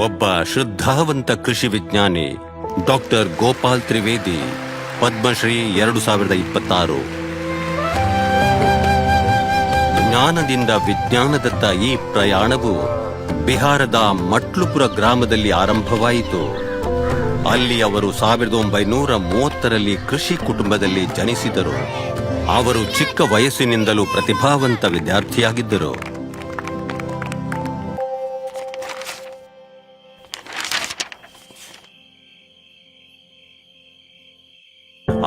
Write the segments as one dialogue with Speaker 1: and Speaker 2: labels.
Speaker 1: ಒಬ್ಬ ಶ್ರದ್ಧಾವಂತ ಕೃಷಿ ವಿಜ್ಞಾನಿ ಡಾಕ್ಟರ್ ಗೋಪಾಲ್ ತ್ರಿವೇದಿ, ಪದ್ಮಶ್ರೀ 2026. ಜ್ಞಾನದಿಂದ ವಿಜ್ಞಾನದತ್ತ ಈ ಪ್ರಯಾಣವು ಬಿಹಾರದ ಮಟ್ಲುಪುರ ಗ್ರಾಮದಲ್ಲಿ ಆರಂಭವಾಯಿತು. ಅಲ್ಲಿ ಅವರು 1930ರಲ್ಲಿ ಕೃಷಿ ಕುಟುಂಬದಲ್ಲಿ ಜನಿಸಿದರು. ಅವರು ಚಿಕ್ಕ ವಯಸ್ಸಿನಿಂದಲೂ ಪ್ರತಿಭಾವಂತ ವಿದ್ಯಾರ್ಥಿಯಾಗಿದ್ದರು.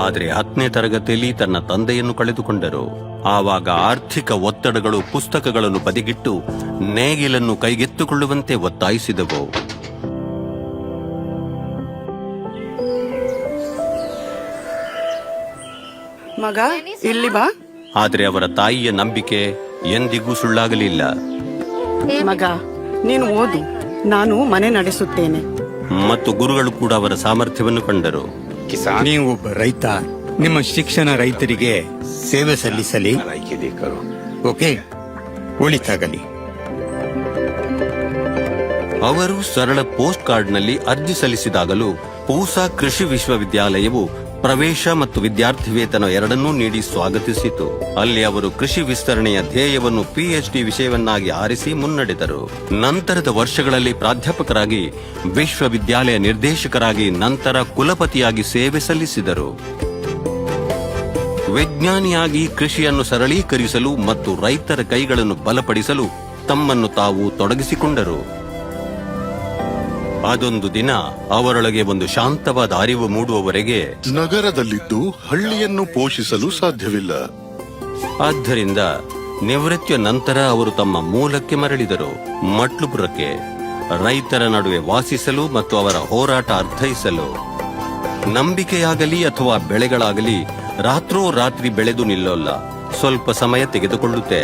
Speaker 1: ಆದರೆ 10ನೇ ತರಗತಿಯಲ್ಲಿ ತನ್ನ ತಂದೆಯನ್ನು ಕಳೆದುಕೊಂಡರು. ಆವಾಗ ಆರ್ಥಿಕ ಒತ್ತಡಗಳು ಪುಸ್ತಕಗಳನ್ನು ಬದಿಗಿಟ್ಟು ನೇಗಿಲನ್ನು ಕೈಗೆತ್ತಿಕೊಳ್ಳುವಂತೆ ಒತ್ತಾಯಿಸಿದವು.
Speaker 2: ಮಗ, ಇಲ್ಲಿ ಬಾ.
Speaker 1: ಆದರೆ ಅವರ ತಾಯಿಯ ನಂಬಿಕೆ ಎಂದಿಗೂ ಸುಳ್ಳಾಗಲಿಲ್ಲ.
Speaker 2: ಮಗ, ನೀನು ಓದು, ನಾನು ಮನೆ ನಡೆಸುತ್ತೇನೆ.
Speaker 1: ಮತ್ತು ಗುರುಗಳು ಕೂಡ ಅವರ ಸಾಮರ್ಥ್ಯವನ್ನು ಕಂಡರು.
Speaker 3: ನೀವು ಒಬ್ಬ ರೈತ, ನಿಮ್ಮ ಶಿಕ್ಷಣ ರೈತರಿಗೆ ಸೇವೆ ಸಲ್ಲಿಸಲಿ. ಓಕೆ, ಒಳಿತಾಗಲಿ.
Speaker 1: ಅವರು ಸರಳ ಪೋಸ್ಟ್ ಕಾರ್ಡ್ನಲ್ಲಿ ಅರ್ಜಿ ಸಲ್ಲಿಸಿದಾಗಲೂ ಪೂಸಾ ಕೃಷಿ ವಿಶ್ವವಿದ್ಯಾಲಯವು ಪ್ರವೇಶ ಮತ್ತು ವಿದ್ಯಾರ್ಥಿ ವೇತನ ಎರಡನ್ನೂ ನೀಡಿ ಸ್ವಾಗತಿಸಿತು. ಅಲ್ಲಿ ಅವರು ಕೃಷಿ ವಿಸ್ತರಣೆಯ ಧ್ಯೇಯವನ್ನು PhD ವಿಷಯವನ್ನಾಗಿ ಆರಿಸಿ ಮುನ್ನಡೆದರು. ನಂತರದ ವರ್ಷಗಳಲ್ಲಿ ಪ್ರಾಧ್ಯಾಪಕರಾಗಿ, ವಿಶ್ವವಿದ್ಯಾಲಯ ನಿರ್ದೇಶಕರಾಗಿ, ನಂತರ ಕುಲಪತಿಯಾಗಿ ಸೇವೆ ಸಲ್ಲಿಸಿದರು. ವಿಜ್ಞಾನಿಯಾಗಿ ಕೃಷಿಯನ್ನು ಸರಳೀಕರಿಸಲು ಮತ್ತು ರೈತರ ಕೈಗಳನ್ನು ಬಲಪಡಿಸಲು ತಮ್ಮನ್ನು ತಾವು ತೊಡಗಿಸಿಕೊಂಡರು. ಅದೊಂದು ದಿನ ಅವರೊಳಗೆ ಒಂದು ಶಾಂತವಾದ ಅರಿವು ಮೂಡುವವರೆಗೆ
Speaker 4: ನಗರದಲ್ಲಿದ್ದು ಹಳ್ಳಿಯನ್ನು ಪೋಷಿಸಲು ಸಾಧ್ಯವಿಲ್ಲ.
Speaker 1: ಆದ್ದರಿಂದ ನಿವೃತ್ತಿಯ ನಂತರ ಅವರು ತಮ್ಮ ಮೂಲಕ್ಕೆ ಮರಳಿದರು, ಮಟ್ಲುಪುರಕ್ಕೆ, ರೈತರ ನಡುವೆ ವಾಸಿಸಲು ಮತ್ತು ಅವರ ಹೋರಾಟ ಅರ್ಥೈಸಲು. ನಂಬಿಕೆಯಾಗಲಿ ಅಥವಾ ಬೆಳೆಗಳಾಗಲಿ ರಾತ್ರೋರಾತ್ರಿ ಬೆಳೆದು ನಿಲ್ಲೋಲ್ಲ, ಸ್ವಲ್ಪ ಸಮಯ ತೆಗೆದುಕೊಳ್ಳುತ್ತೆ.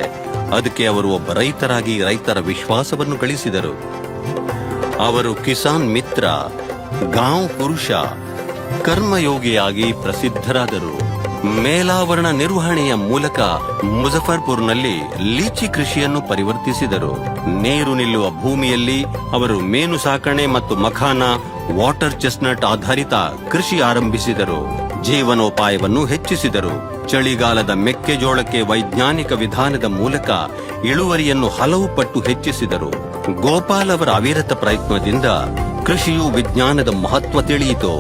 Speaker 1: ಅದಕ್ಕೆ ಅವರು ಒಬ್ಬ ರೈತರಾಗಿ ರೈತರ ವಿಶ್ವಾಸವನ್ನು ಗಳಿಸಿದರು. ಅವರು ಕಿಸಾನ್ ಮಿತ್ರ, ಗಾಂವ್ ಪುರುಷ, ಕರ್ಮಯೋಗಿಯಾಗಿ ಪ್ರಸಿದ್ಧರಾದರು. ಮೇಲಾವರಣ ನಿರ್ವಹಣೆಯ ಮೂಲಕ ಮುಜಫರ್ಪುರ್ನಲ್ಲಿ ಲೀಚಿ ಕೃಷಿಯನ್ನು ಪರಿವರ್ತಿಸಿದರು. ನೀರು ನಿಲ್ಲುವ ಭೂಮಿಯಲ್ಲಿ ಅವರು ಮೇನು ಸಾಕಣೆ ಮತ್ತು ಮಖಾನ, ವಾಟರ್ ಚೆಸ್ಟ್ನಟ್ ಆಧಾರಿತ ಕೃಷಿ ಆರಂಭಿಸಿದರು. ಜೀವನೋಪಾಯವನ್ನು ಹೆಚ್ಚಿಸಿದರು. ಚಳಿಗಾಲದ ಮೆಕ್ಕೆಜೋಳಕ್ಕೆ ವೈಜ್ಞಾನಿಕ ವಿಧಾನದ ಮೂಲಕ ಇಳುವರಿಯನ್ನು ಹಲವು ಪಟ್ಟು ಹೆಚ್ಚಿಸಿದರು. ಗೋಪಾಲ್ ಅವರ ಅವಿರತ ಪ್ರಯತ್ನದಿಂದ ಕೃಷಿಯು ವಿಜ್ಞಾನದ ಮಹತ್ವ ತಿಳಿಯಿತು.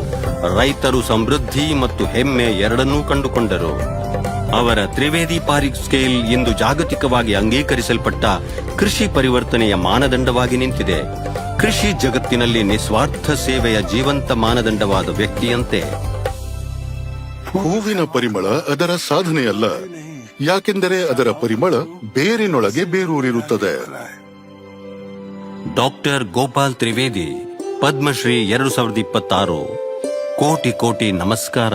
Speaker 1: ರೈತರು ಸಮೃದ್ಧಿ ಮತ್ತು ಹೆಮ್ಮೆ ಎರಡನ್ನೂ ಕಂಡುಕೊಂಡರು. ಅವರ ತ್ರಿವೇದಿ ಪಾರಿಕ್ ಸ್ಕೇಲ್ ಇಂದು ಜಾಗತಿಕವಾಗಿ ಅಂಗೀಕರಿಸಲ್ಪಟ್ಟ ಕೃಷಿ ಪರಿವರ್ತನೆಯ ಮಾನದಂಡವಾಗಿ ನಿಂತಿದೆ. ಕೃಷಿ ಜಗತ್ತಿನಲ್ಲಿ ನಿಸ್ವಾರ್ಥ ಸೇವೆಯ ಜೀವಂತ ಮಾನದಂಡವಾದ ವ್ಯಕ್ತಿಯಂತೆ.
Speaker 4: ಹೂವಿನ ಪರಿಮಳ ಅದರ ಸಾಧನೆಯಲ್ಲ, ಯಾಕೆಂದರೆ ಅದರ ಪರಿಮಳ ಬೇರಿನೊಳಗೆ ಬೇರೂರಿರುತ್ತದೆ.
Speaker 1: ಡಾಕ್ಟರ್ ಗೋಪಾಲ್ ತ್ರಿವೇದಿ, ಪದ್ಮಶ್ರೀ 2026. ಕೋಟಿ ಕೋಟಿ ನಮಸ್ಕಾರ.